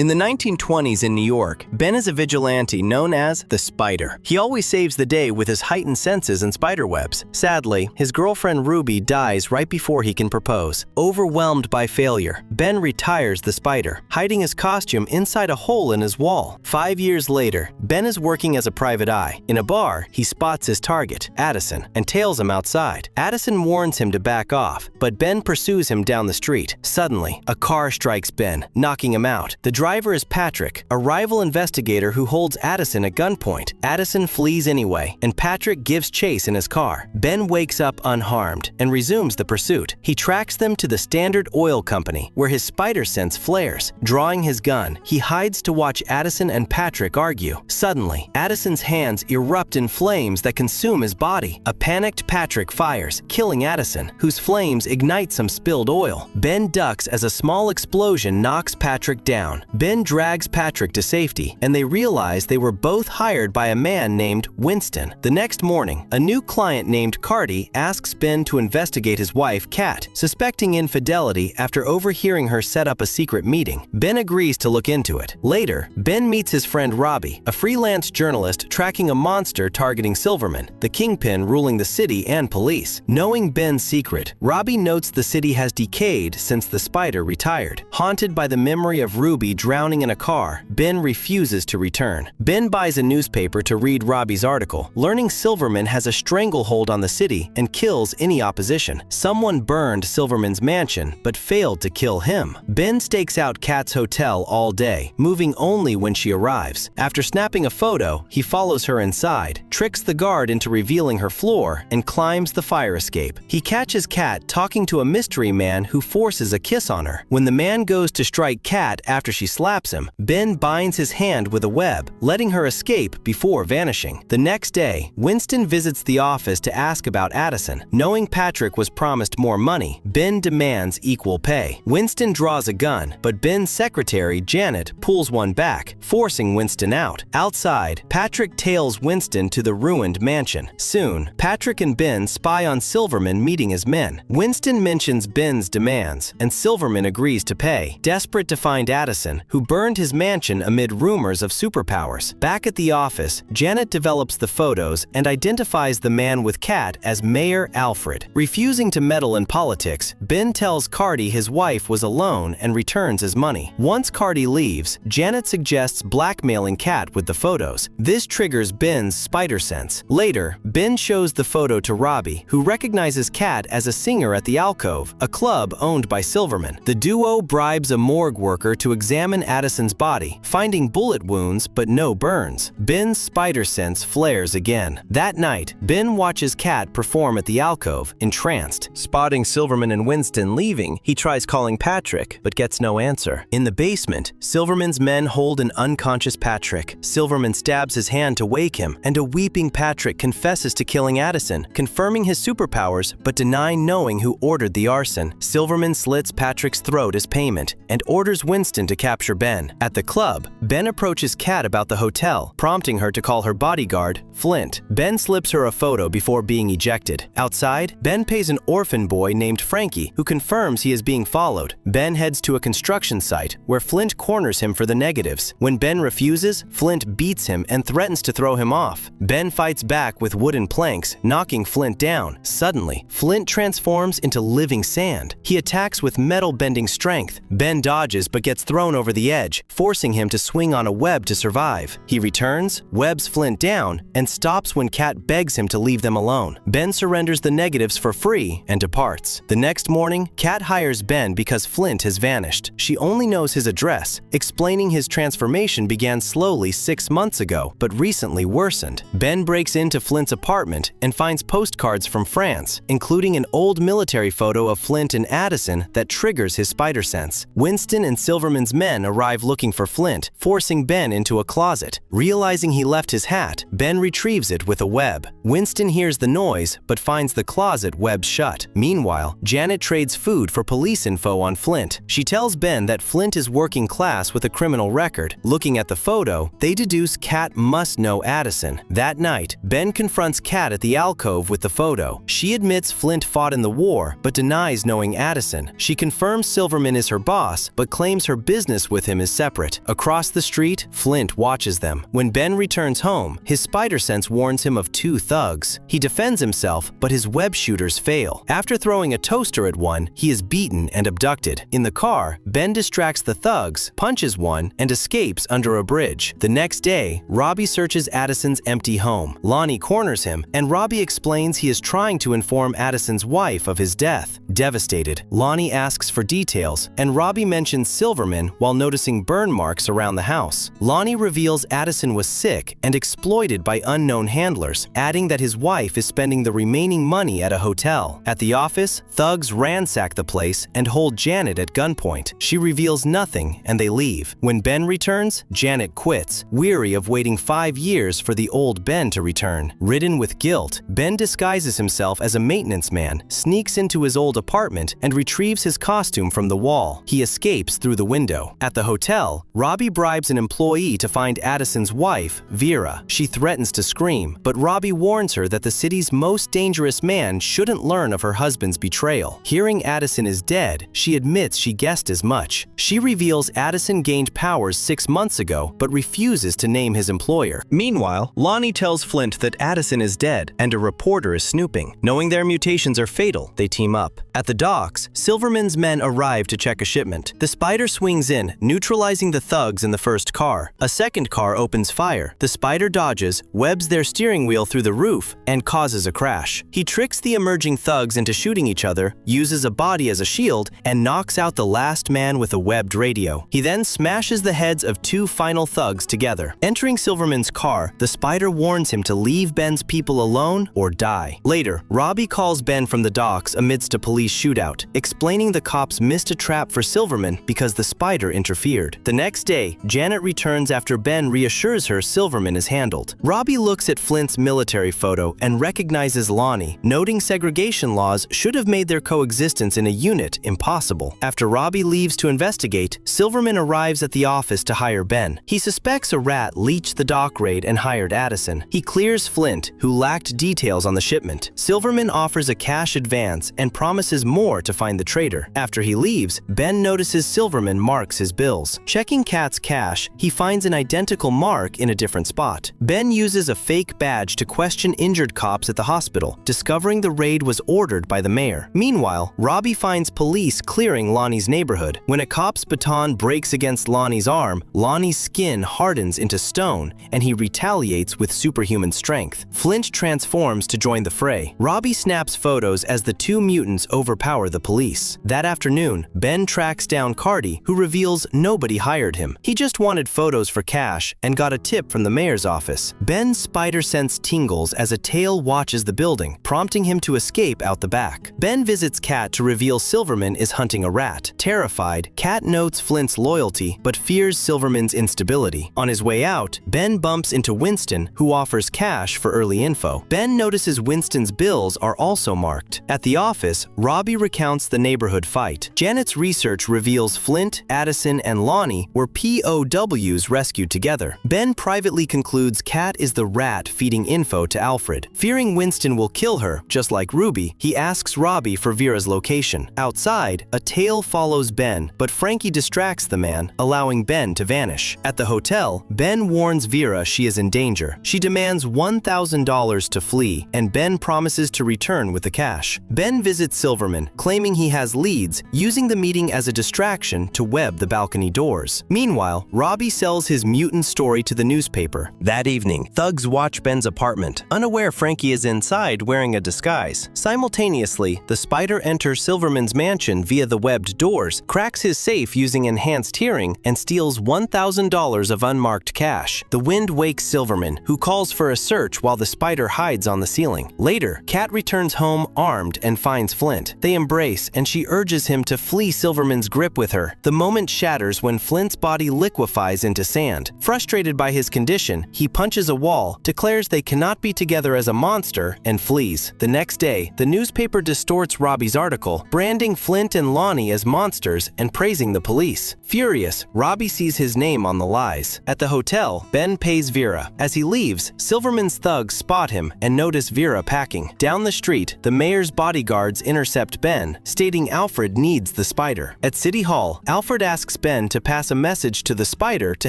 In the 1920s in New York, Ben is a vigilante known as the Spider. He always saves the day with his heightened senses and spiderwebs. Sadly, his girlfriend Ruby dies right before he can propose. Overwhelmed by failure, Ben retires the Spider, hiding his costume inside a hole in his wall. 5 years later, Ben is working as a private eye. In a bar, he spots his target, Addison, and tails him outside. Addison warns him to back off, but Ben pursues him down the street. Suddenly, a car strikes Ben, knocking him out. The driver is Patrick, a rival investigator who holds Addison at gunpoint. Addison flees anyway, and Patrick gives chase in his car. Ben wakes up unharmed and resumes the pursuit. He tracks them to the Standard Oil Company, where his spider sense flares. Drawing his gun, he hides to watch Addison and Patrick argue. Suddenly, Addison's hands erupt in flames that consume his body. A panicked Patrick fires, killing Addison, whose flames ignite some spilled oil. Ben ducks as a small explosion knocks Patrick down. Ben drags Patrick to safety, and they realize they were both hired by a man named Winston. The next morning, a new client named Cardi asks Ben to investigate his wife, Kat, suspecting infidelity after overhearing her set up a secret meeting. Ben agrees to look into it. Later, Ben meets his friend Robbie, a freelance journalist tracking a monster targeting Silverman, the kingpin ruling the city and police. Knowing Ben's secret, Robbie notes the city has decayed since the Spider retired. Haunted by the memory of Ruby drowning in a car, Ben refuses to return. Ben buys a newspaper to read Robbie's article, learning Silverman has a stranglehold on the city and kills any opposition. Someone burned Silverman's mansion, but failed to kill him. Ben stakes out Kat's hotel all day, moving only when she arrives. After snapping a photo, he follows her inside, tricks the guard into revealing her floor, and climbs the fire escape. He catches Kat talking to a mystery man who forces a kiss on her. When the man goes to strike Kat after she slaps him, Ben binds his hand with a web, letting her escape before vanishing. The next day, Winston visits the office to ask about Addison. Knowing Patrick was promised more money, Ben demands equal pay. Winston draws a gun, but Ben's secretary, Janet, pulls one back, forcing Winston out. Outside, Patrick tails Winston to the ruined mansion. Soon, Patrick and Ben spy on Silverman meeting his men. Winston mentions Ben's demands, and Silverman agrees to pay. Desperate to find Addison, who burned his mansion amid rumors of superpowers. Back at the office, Janet develops the photos and identifies the man with Kat as Mayor Alfred. Refusing to meddle in politics, Ben tells Cardi his wife was alone and returns his money. Once Cardi leaves, Janet suggests blackmailing Kat with the photos. This triggers Ben's spider sense. Later, Ben shows the photo to Robbie, who recognizes Kat as a singer at the Alcove, a club owned by Silverman. The duo bribes a morgue worker to examine Addison's body, finding bullet wounds but no burns. Ben's spider sense flares again. That night, Ben watches Kat perform at the Alcove, entranced. Spotting Silverman and Winston leaving, he tries calling Patrick, but gets no answer. In the basement, Silverman's men hold an unconscious Patrick. Silverman stabs his hand to wake him, and a weeping Patrick confesses to killing Addison, confirming his superpowers but denying knowing who ordered the arson. Silverman slits Patrick's throat as payment and orders Winston to capture Ben. At the club, Ben approaches Kat about the hotel, prompting her to call her bodyguard, Flint. Ben slips her a photo before being ejected. Outside, Ben pays an orphan boy named Frankie, who confirms he is being followed. Ben heads to a construction site, where Flint corners him for the negatives. When Ben refuses, Flint beats him and threatens to throw him off. Ben fights back with wooden planks, knocking Flint down. Suddenly, Flint transforms into living sand. He attacks with metal-bending strength. Ben dodges but gets thrown over the edge, forcing him to swing on a web to survive. He returns, webs Flint down, and stops when Kat begs him to leave them alone. Ben surrenders the negatives for free and departs. The next morning, Kat hires Ben because Flint has vanished. She only knows his address, explaining his transformation began slowly 6 months ago, but recently worsened. Ben breaks into Flint's apartment and finds postcards from France, including an old military photo of Flint and Addison that triggers his spider sense. Winston and Silverman's men arrive looking for Flint, forcing Ben into a closet. Realizing he left his hat, Ben retrieves it with a web. Winston hears the noise, but finds the closet web shut. Meanwhile, Janet trades food for police info on Flint. She tells Ben that Flint is working class with a criminal record. Looking at the photo, they deduce Kat must know Addison. That night, Ben confronts Kat at the alcove with the photo. She admits Flint fought in the war, but denies knowing Addison. She confirms Silverman is her boss, but claims her business business with him is separate. Across the street, Flint watches them. When Ben returns home, his spider sense warns him of two thugs. He defends himself, but his web shooters fail. After throwing a toaster at one, he is beaten and abducted. In the car, Ben distracts the thugs, punches one, and escapes under a bridge. The next day, Robbie searches Addison's empty home. Lonnie corners him, and Robbie explains he is trying to inform Addison's wife of his death. Devastated, Lonnie asks for details, and Robbie mentions Silverman while noticing burn marks around the house. Lonnie reveals Addison was sick and exploited by unknown handlers, adding that his wife is spending the remaining money at a hotel. At the office, thugs ransack the place and hold Janet at gunpoint. She reveals nothing, and they leave. When Ben returns, Janet quits, weary of waiting 5 years for the old Ben to return. Ridden with guilt, Ben disguises himself as a maintenance man, sneaks into his old apartment, and retrieves his costume from the wall. He escapes through the window. At the hotel, Robbie bribes an employee to find Addison's wife, Vera. She threatens to scream, but Robbie warns her that the city's most dangerous man shouldn't learn of her husband's betrayal. Hearing Addison is dead, she admits she guessed as much. She reveals Addison gained powers 6 months ago, but refuses to name his employer. Meanwhile, Lonnie tells Flint that Addison is dead and a reporter is snooping. Knowing their mutations are fatal, they team up. At the docks, Silverman's men arrive to check a shipment. The Spider swings in, neutralizing the thugs in the first car. A second car opens fire. The Spider dodges, webs their steering wheel through the roof, and causes a crash. He tricks the emerging thugs into shooting each other, uses a body as a shield, and knocks out the last man with a webbed radio. He then smashes the heads of 2 final thugs together. Entering Silverman's car, the Spider warns him to leave Ben's people alone or die. Later, Robbie calls Ben from the docks amidst a police shootout, explaining the cops missed a trap for Silverman because the Spider interfered. The next day, Janet returns after Ben reassures her Silverman is handled. Robbie looks at Flint's military photo and recognizes Lonnie, noting segregation laws should have made their coexistence in a unit impossible. After Robbie leaves to investigate, Silverman arrives at the office to hire Ben. He suspects a rat leached the dock raid and hired Addison. He clears Flint, who lacked details on the shipment. Silverman offers a cash advance and promises more to find the traitor. After he leaves, Ben notices Silverman marks his bills. Checking Kat's cash, he finds an identical mark in a different spot. Ben uses a fake badge to question injured cops at the hospital, discovering the raid was ordered by the mayor. Meanwhile, Robbie finds police clearing Lonnie's neighborhood. When a cop's baton breaks against Lonnie's arm, Lonnie's skin hardens into stone, and he retaliates with superhuman strength. Flint transforms to join the fray. Robbie snaps photos as the 2 mutants overpower the police. That afternoon, Ben tracks down Cardi, who reveals nobody hired him. He just wanted photos for cash and got a tip from the mayor's office. Ben's spider sense tingles as a tail watches the building, prompting him to escape out the back. Ben visits Kat to reveal Silverman is hunting a rat. Terrified, Kat notes Flint's loyalty but fears Silverman's instability. On his way out, Ben bumps into Winston, who offers cash for early info. Ben notices Winston's bills are also marked. At the office, Robbie recounts the neighborhood fight. Janet's research reveals Flint, Addison, and Lonnie were POWs rescued together. Ben privately concludes Kat is the rat feeding info to Alfred. Fearing Winston will kill her, just like Ruby, he asks Robbie for Vera's location. Outside, a tail follows Ben, but Frankie distracts the man, allowing Ben to vanish. At the hotel, Ben warns Vera she is in danger. She demands $1,000 to flee, and Ben promises to return with the cash. Ben visits Silverman, claiming he has leads, using the meeting as a distraction to web the balcony doors. Meanwhile, Robbie sells his mutant story to the newspaper. That evening, thugs watch Ben's apartment, unaware Frankie is inside wearing a disguise. Simultaneously, the Spider enters Silverman's mansion via the webbed doors, cracks his safe using enhanced hearing, and steals $1,000 of unmarked cash. The wind wakes Silverman, who calls for a search while the Spider hides on the ceiling. Later, Kat returns home armed and finds Flint. They embrace, and she urges him to flee Silverman's grip with her. The moment shatters when Flint's body liquefies into sand. Frustrated by his condition, he punches a wall, declares they cannot be together as a monster, and flees. The next day, the newspaper distorts Robbie's article, branding Flint and Lonnie as monsters and praising the police. Furious, Robbie sees his name on the lies. At the hotel, Ben pays Vera. As he leaves, Silverman's thugs spot him and notice Vera packing. Down the street, the mayor's bodyguards intercept Ben, stating Alfred needs the Spider. At City Hall, Alfred asks asks Ben to pass a message to the Spider to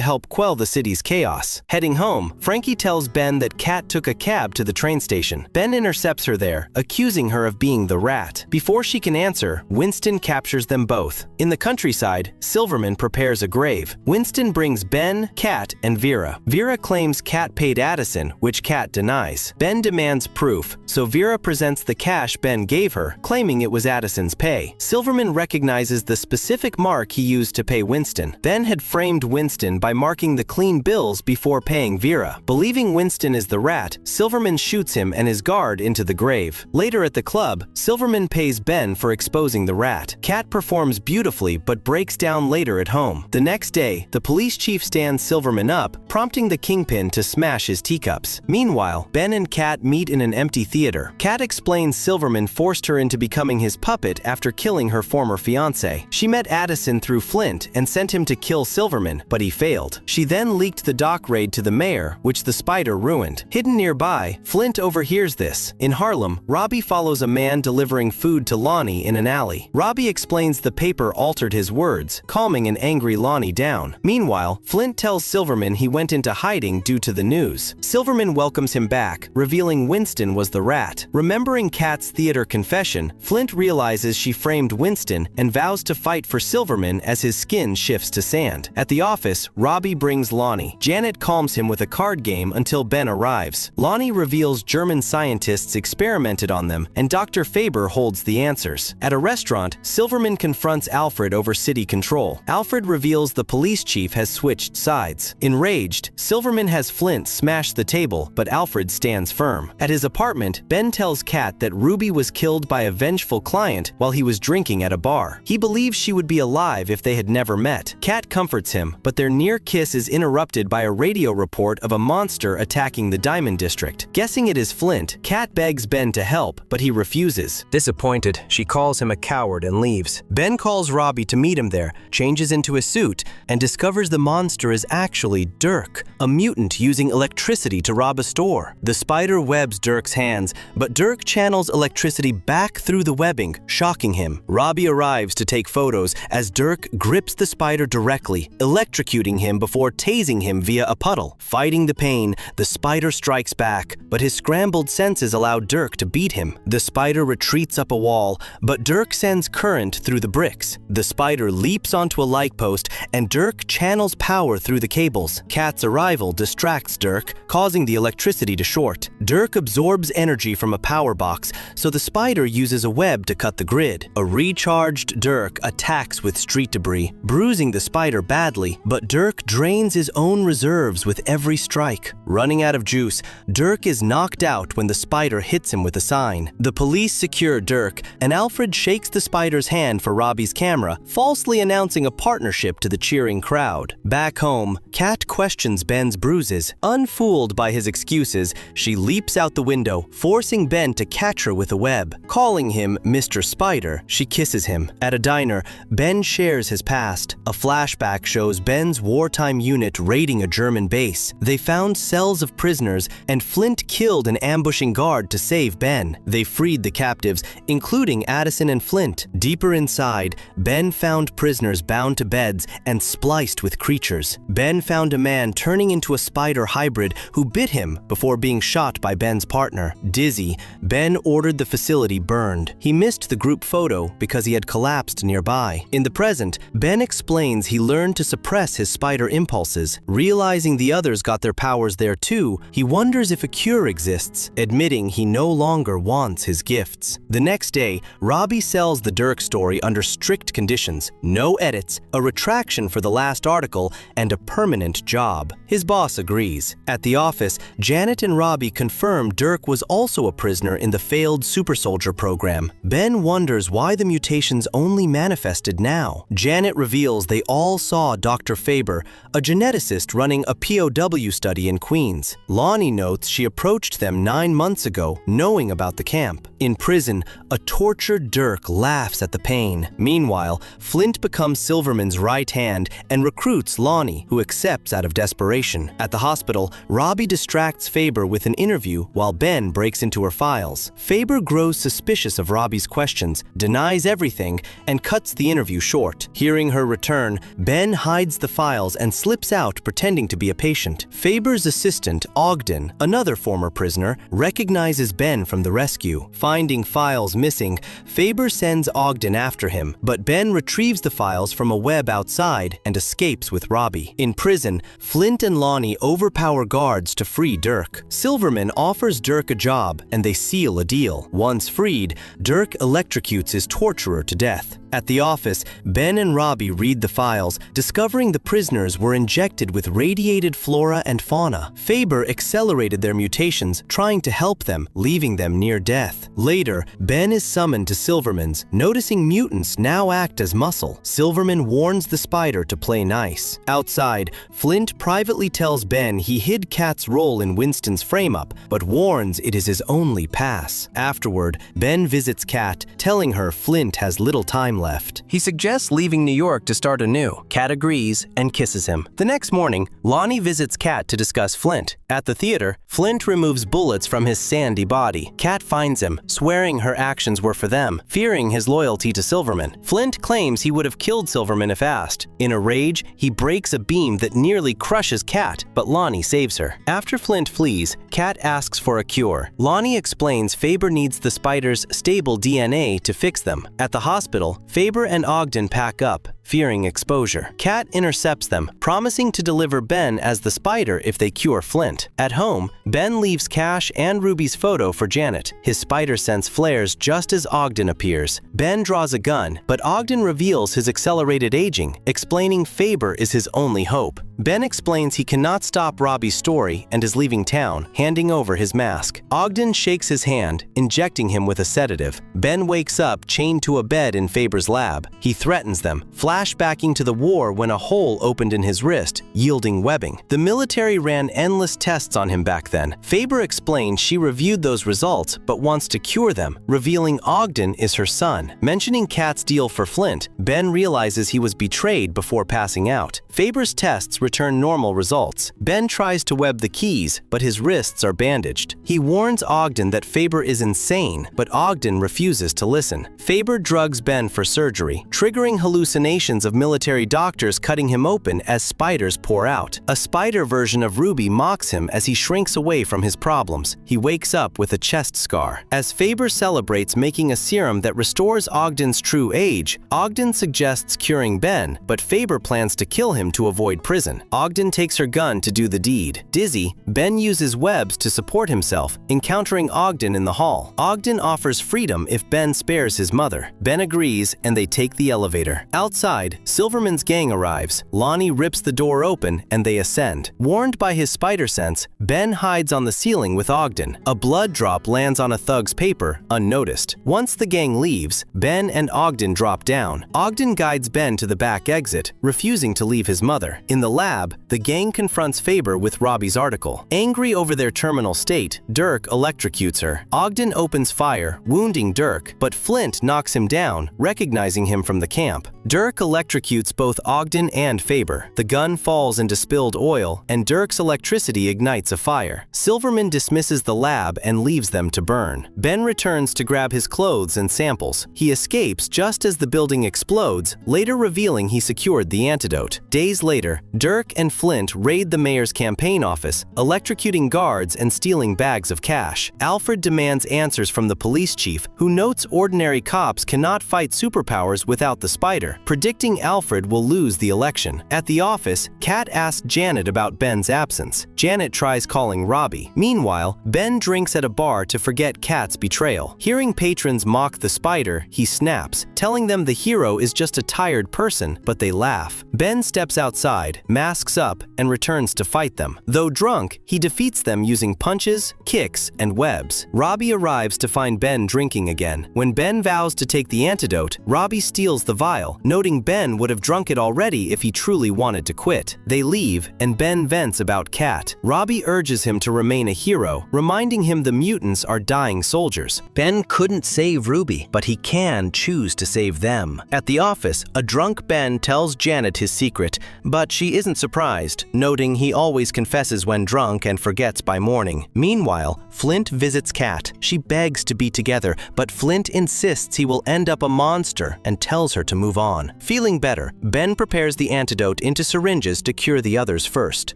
help quell the city's chaos. Heading home, Frankie tells Ben that Kat took a cab to the train station. Ben intercepts her there, accusing her of being the Rat. Before she can answer, Winston captures them both. In the countryside, Silverman prepares a grave. Winston brings Ben, Kat, and Vera. Vera claims Kat paid Addison, which Kat denies. Ben demands proof, so Vera presents the cash Ben gave her, claiming it was Addison's pay. Silverman recognizes the specific mark he used to pay Winston. Ben had framed Winston by marking the clean bills before paying Vera. Believing Winston is the Rat, Silverman shoots him and his guard into the grave. Later at the club, Silverman pays Ben for exposing the Rat. Kat performs beautifully but breaks down later at home. The next day, the police chief stands Silverman up, prompting the Kingpin to smash his teacups. Meanwhile, Ben and Kat meet in an empty theater. Kat explains Silverman forced her into becoming his puppet after killing her former fiancé. She met Addison through Flint and sent him to kill Silverman, but he failed. She then leaked the dock raid to the mayor, which the Spider ruined. Hidden nearby, Flint overhears this. In Harlem, Robbie follows a man delivering food to Lonnie in an alley. Robbie explains the paper altered his words, calming an angry Lonnie down. Meanwhile, Flint tells Silverman he went into hiding due to the news. Silverman welcomes him back, revealing Winston was the Rat. Remembering Kat's theater confession, Flint realizes she framed Winston and vows to fight for Silverman as his skin shifts to sand. At the office, Robbie brings Lonnie. Janet calms him with a card game until Ben arrives. Lonnie reveals German scientists experimented on them, and Dr. Faber holds the answers. At a restaurant, Silverman confronts Alfred over city control. Alfred reveals the police chief has switched sides. Enraged, Silverman has Flint smash the table, but Alfred stands firm. At his apartment, Ben tells Kat that Ruby was killed by a vengeful client while he was drinking at a bar. He believes she would be alive if they had never met. Kat comforts him, but their near kiss is interrupted by a radio report of a monster attacking the Diamond District. Guessing it is Flint, Kat begs Ben to help, but he refuses. Disappointed, she calls him a coward and leaves. Ben calls Robbie to meet him there, changes into a suit, and discovers the monster is actually Dirk, a mutant using electricity to rob a store. The Spider webs Dirk's hands, but Dirk channels electricity back through the webbing, shocking him. Robbie arrives to take photos as Dirk grips the Spider directly, electrocuting him before tasing him via a puddle. Fighting the pain, the Spider strikes back, but his scrambled senses allow Dirk to beat him. The Spider retreats up a wall, but Dirk sends current through the bricks. The Spider leaps onto a light post, and Dirk channels power through the cables. Kat's arrival distracts Dirk, causing the electricity to short. Dirk absorbs energy from a power box, so the Spider uses a web to cut the grid. A recharged Dirk attacks with street debris, bruising the Spider badly, but Dirk drains his own reserves with every strike. Running out of juice, Dirk is knocked out when the Spider hits him with a sign. The police secure Dirk, and Alfred shakes the Spider's hand for Robbie's camera, falsely announcing a partnership to the cheering crowd. Back home, Kat questions Ben's bruises. Unfooled by his excuses, she leaps out the window, forcing Ben to catch her with a web. Calling him Mr. Spider, she kisses him. At a diner, Ben shares his past. A flashback shows Ben's wartime unit raiding a German base. They found cells of prisoners, and Flint killed an ambushing guard to save Ben. They freed the captives, including Addison and Flint. Deeper inside, Ben found prisoners bound to beds and spliced with creatures. Ben found a man turning into a spider hybrid who bit him before being shot by Ben's partner. Dizzy, Ben ordered the facility burned. He missed the group photo because he had collapsed nearby. In the present, Ben explains he learned to suppress his spider impulses. Realizing the others got their powers there too, he wonders if a cure exists, admitting he no longer wants his gifts. The next day, Robbie sells the Dirk story under strict conditions: no edits, a retraction for the last article, and a permanent job. His boss agrees. At the office, Janet and Robbie confirm Dirk was also a prisoner in the failed super soldier program. Ben wonders why the mutations only manifested now. Janet reveals they all saw Dr. Faber, a geneticist running a POW study in Queens. Lonnie notes she approached them 9 months ago, knowing about the camp. In prison, a tortured Dirk laughs at the pain. Meanwhile, Flint becomes Silverman's right hand and recruits Lonnie, who accepts out of desperation. At the hospital, Robbie distracts Faber with an interview while Ben breaks into her files. Faber grows suspicious of Robbie's questions, denies everything, and cuts the interview short. Hearing her her return, Ben hides the files and slips out pretending to be a patient. Faber's assistant, Ogden, another former prisoner, recognizes Ben from the rescue. Finding files missing, Faber sends Ogden after him, but Ben retrieves the files from a web outside and escapes with Robbie. In prison, Flint and Lonnie overpower guards to free Dirk. Silverman offers Dirk a job, and they seal a deal. Once freed, Dirk electrocutes his torturer to death. At the office, Ben and Robbie read the files, discovering the prisoners were injected with radiated flora and fauna. Faber accelerated their mutations, trying to help them, leaving them near death. Later, Ben is summoned to Silverman's, noticing mutants now act as muscle. Silverman warns the Spider to play nice. Outside, Flint privately tells Ben he hid Kat's role in Winston's frame-up, but warns it is his only pass. Afterward, Ben visits Kat, telling her Flint has little time left. He suggests leaving New York to start anew. Kat agrees and kisses him. The next morning, Lonnie visits Kat to discuss Flint. At the theater, Flint removes bullets from his sandy body. Kat finds him, swearing her actions were for them, fearing his loyalty to Silverman. Flint claims he would have killed Silverman if asked. In a rage, he breaks a beam that nearly crushes Kat, but Lonnie saves her. After Flint flees, Kat asks for a cure. Lonnie explains Faber needs the Spider's stable DNA to fix them. At the hospital, Faber and Ogden pack up, fearing exposure. Kat intercepts them, promising to deliver Ben as the Spider if they cure Flint. At home, Ben leaves Cash and Ruby's photo for Janet. His spider sense flares just as Ogden appears. Ben draws a gun, but Ogden reveals his accelerated aging, explaining Faber is his only hope. Ben explains he cannot stop Robbie's story and is leaving town, handing over his mask. Ogden shakes his hand, injecting him with a sedative. Ben wakes up chained to a bed in Faber's lab. He threatens them, flashbacking to the war when a hole opened in his wrist, yielding webbing. The military ran endless tests on him back then. Faber explains she reviewed those results but wants to cure them, revealing Ogden is her son. Mentioning Kat's deal for Flint, Ben realizes he was betrayed before passing out. Faber's tests return normal results. Ben tries to web the keys, but his wrists are bandaged. He warns Ogden that Faber is insane, but Ogden refuses to listen. Faber drugs Ben for surgery, triggering hallucinations of military doctors cutting him open as spiders pour out. A spider version of Ruby mocks him as he shrinks away from his problems. He wakes up with a chest scar. As Faber celebrates making a serum that restores Ogden's true age, Ogden suggests curing Ben, but Faber plans to kill him to avoid prison. Ogden takes her gun to do the deed. Dizzy, Ben uses webs to support himself, encountering Ogden in the hall. Ogden offers freedom if Ben spares his mother. Ben agrees, and they take the elevator. Outside, Silverman's gang arrives. Lonnie rips the door open, and they ascend. Warned by his spider sense, Ben hides on the ceiling with Ogden. A blood drop lands on a thug's paper, unnoticed. Once the gang leaves, Ben and Ogden drop down. Ogden guides Ben to the back exit, refusing to leave his mother. In the lab, the gang confronts Faber with Robbie's article. Angry over their terminal state, Dirk electrocutes her. Ogden opens fire, wounding Dirk, but Flint knocks him down, recognizing him from the camp. Dirk electrocutes both Ogden and Faber. The gun falls into spilled oil, and Dirk's electricity ignites a fire. Silverman dismisses the lab and leaves them to burn. Ben returns to grab his clothes and samples. He escapes just as the building explodes, later revealing he secured the antidote. Days later, Dirk and Flint raid the mayor's campaign office, electrocuting guards and stealing bags of cash. Alfred demands answers from the police chief, who notes ordinary cops cannot fight superpowers without the Spider, predicting Alfred will lose the election. At the office, Kat asks Janet about Ben's absence. Janet tries calling Robbie. Meanwhile, Ben drinks at a bar to forget Kat's betrayal. Hearing patrons mock the Spider, he snaps, telling them the hero is just a tired person, but they laugh. Ben steps outside, masks up, and returns to fight them. Though drunk, he defeats them using punches, kicks, and webs. Robbie arrives to find Ben drinking again. When Ben vows to take the antidote, Robbie steals the vial, noting Ben would have drunk it already if he truly wanted to quit. They leave, and Ben vents about Kat. Robbie urges him to remain a hero, reminding him the mutants are dying soldiers. Ben couldn't save Ruby, but he can choose to save them. At the office, a drunk Ben tells Janet his secret, but she isn't isn't surprised, noting he always confesses when drunk and forgets by morning. Meanwhile, Flint visits Kat. She begs to be together, but Flint insists he will end up a monster and tells her to move on. Feeling better, Ben prepares the antidote into syringes to cure the others first.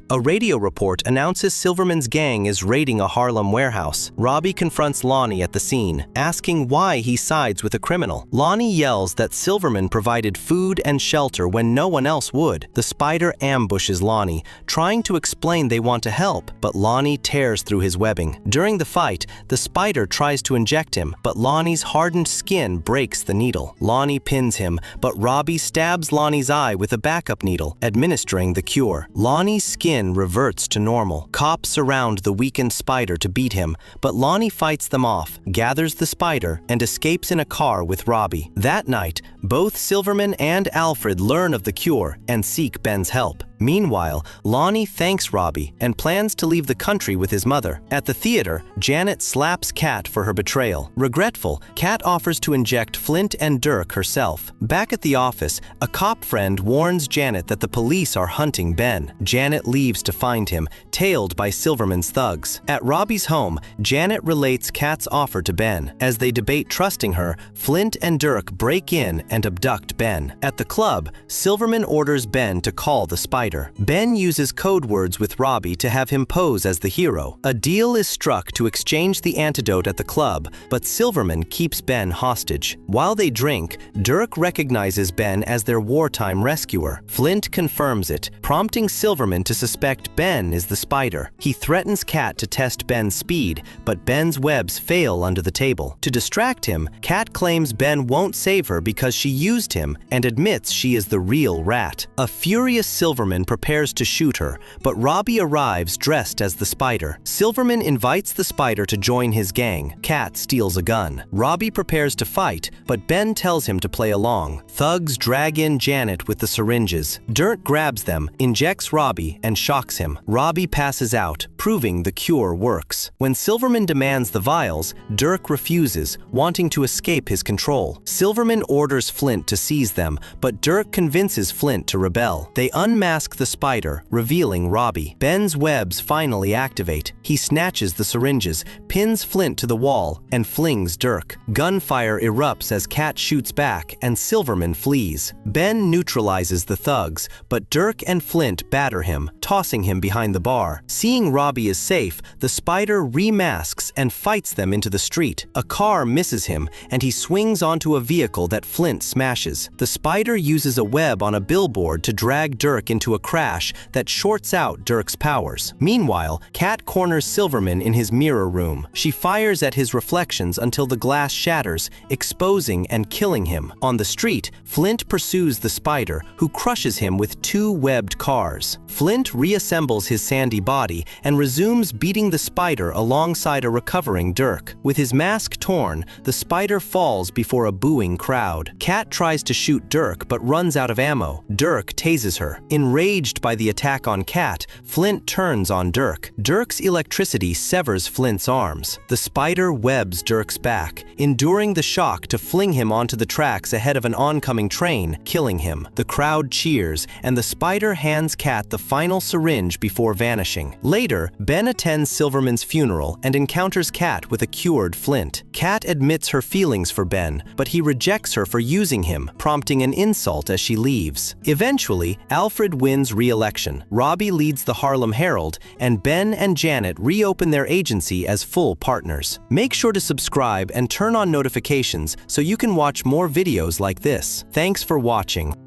A radio report announces Silverman's gang is raiding a Harlem warehouse. Robbie confronts Lonnie at the scene, asking why he sides with a criminal. Lonnie yells that Silverman provided food and shelter when no one else would. The Spider ambushes Lonnie, trying to explain they want to help, but Lonnie tears through his webbing. During the fight, the Spider tries to inject him, but Lonnie's hardened skin breaks the needle. Lonnie pins him, but Robbie stabs Lonnie's eye with a backup needle, administering the cure. Lonnie's skin reverts to normal. Cops surround the weakened Spider to beat him, but Lonnie fights them off, gathers the Spider, and escapes in a car with Robbie. That night, both Silverman and Alfred learn of the cure and seek Ben's help. Meanwhile, Lonnie thanks Robbie and plans to leave the country with his mother. At the theater, Janet slaps Kat for her betrayal. Regretful, Kat offers to inject Flint and Dirk herself. Back at the office, a cop friend warns Janet that the police are hunting Ben. Janet leaves to find him, tailed by Silverman's thugs. At Robbie's home, Janet relates Kat's offer to Ben. As they debate trusting her, Flint and Dirk break in and abduct Ben. At the club, Silverman orders Ben to call the Spider. Ben uses code words with Robbie to have him pose as the hero. A deal is struck to exchange the antidote at the club, but Silverman keeps Ben hostage. While they drink, Dirk recognizes Ben as their wartime rescuer. Flint confirms it, prompting Silverman to suspect Ben is the Spider. He threatens Kat to test Ben's speed, but Ben's webs fail under the table. To distract him, Kat claims Ben won't save her because she used him and admits she is the real rat. A furious Silverman prepares to shoot her, but Robbie arrives dressed as the Spider. Silverman invites the Spider to join his gang. Kat steals a gun. Robbie prepares to fight, but Ben tells him to play along. Thugs drag in Janet with the syringes. Dirk grabs them, injects Robbie, and shocks him. Robbie passes out, proving the cure works. When Silverman demands the vials, Dirk refuses, wanting to escape his control. Silverman orders Flint to seize them, but Dirk convinces Flint to rebel. They unmask the Spider, revealing Robbie. Ben's webs finally activate. He snatches the syringes, pins Flint to the wall, and flings Dirk. Gunfire erupts as Kat shoots back, and Silverman flees. Ben neutralizes the thugs, but Dirk and Flint batter him, tossing him behind the bar. Seeing Robbie is safe, the Spider remasks and fights them into the street. A car misses him, and he swings onto a vehicle that Flint smashes. The Spider uses a web on a billboard to drag Dirk into a crash that shorts out Dirk's powers. Meanwhile, Kat corners Silverman in his mirror room. She fires at his reflections until the glass shatters, exposing and killing him. On the street, Flint pursues the Spider, who crushes him with two webbed cars. Flint reassembles his sandy body and resumes beating the Spider alongside a recovering Dirk. With his mask torn, the Spider falls before a booing crowd. Kat tries to shoot Dirk but runs out of ammo. Dirk tases her. Enraged by the attack on Kat, Flint turns on Dirk. Dirk's electricity severs Flint's arms. The Spider webs Dirk's back, enduring the shock to fling him onto the tracks ahead of an oncoming train, killing him. The crowd cheers, and the Spider hands Kat the final syringe before vanishing. Later, Ben attends Silverman's funeral and encounters Kat with a cured Flint. Kat admits her feelings for Ben, but he rejects her for using him, prompting an insult as she leaves. Eventually, Alfred wins re-election. Robbie leads the Harlem Herald, and Ben and Janet reopen their agency as full partners. Make sure to subscribe and turn on notifications so you can watch more videos like this. Thanks for watching.